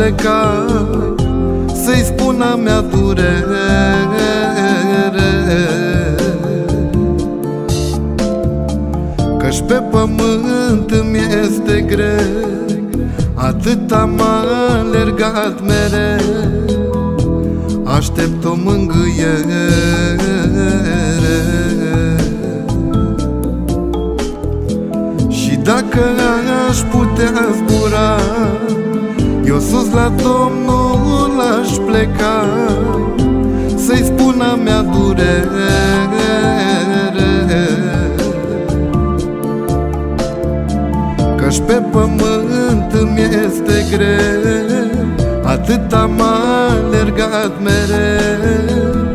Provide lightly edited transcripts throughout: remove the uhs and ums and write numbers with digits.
pleca, să-i spun a mea durere. Că-și pe pământ îmi este greu, atât am alergat mereu, aștept o mângâiere. Și dacă aș putea zbura, eu sus la Domnul aș pleca, să-i spun a mea durere. Că-și pe pământ îmi este greu, atât am alergat mereu,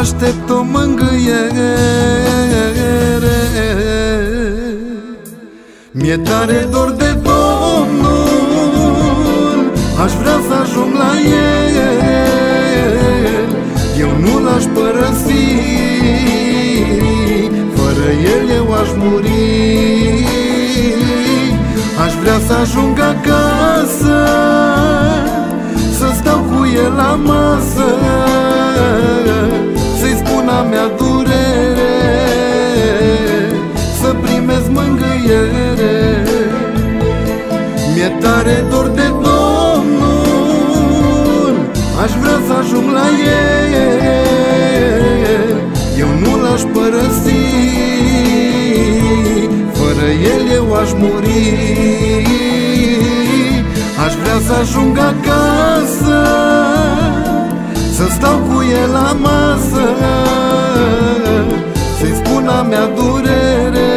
aștept o mângâiere. Mi-e tare dor de Domnul, aș vrea să ajung la El, eu nu l-aș părăsi, fără El eu aș muri. Aș vrea să ajung acasă, să stau cu El la masă, să-i spun a mea durere, să primesc mângâiere. Mi-e tare dor de Domnul, aș vrea să ajung la El, eu nu l-aș părăsi, fără El eu aș muri. Aș vrea să ajung acasă, să stau cu El la masă, să-i spun a mea durere,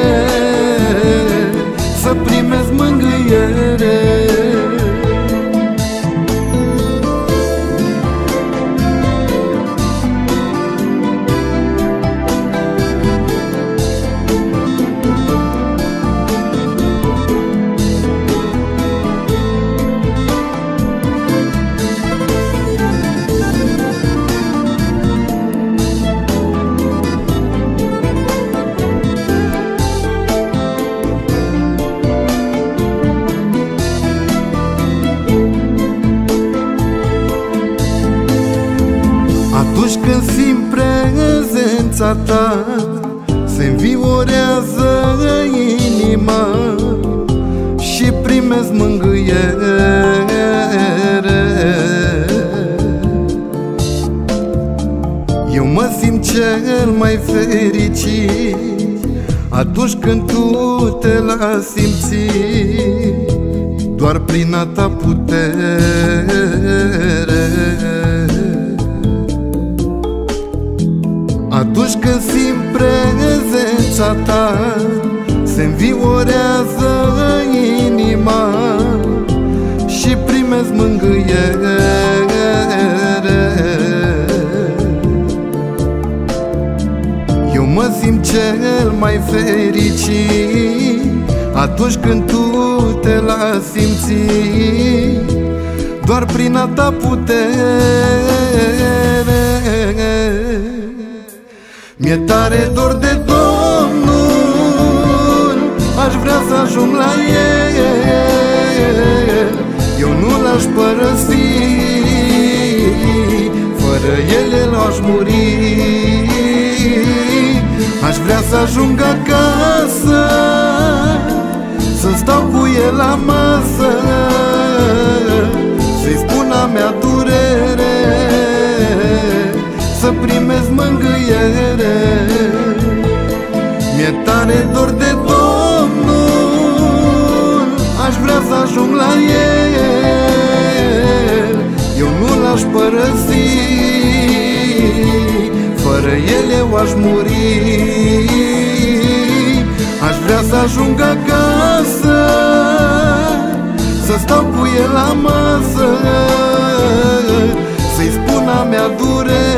să primesc mângâiere. Atunci când simt prezența Ta, se-nviorează inima și primesc mângâiere. Eu mă simt cel mai fericit atunci când Tu te lași simți, doar prin a Ta putere. Atunci când simt prezența Ta, se-nviorează inima și primesc mângâiere. Eu mă simt cel mai fericit atunci când Tu te lași simți, doar prin a Ta putere. Mi-e tare dor de Domnul, aș vrea să ajung la El, eu nu l-aș părăsi, fără El eu aș muri. Aș vrea să ajung acasă, să stau cu El la masă, să-i spun a mea durere, să primesc mângâiere. Mi-e tare dor de Domnul, aș vrea să ajung la El, eu nu l-aș părăsi, fără El eu aș muri. Aș vrea să ajung acasă, să stau cu El la masă, să-i spun a mea durere,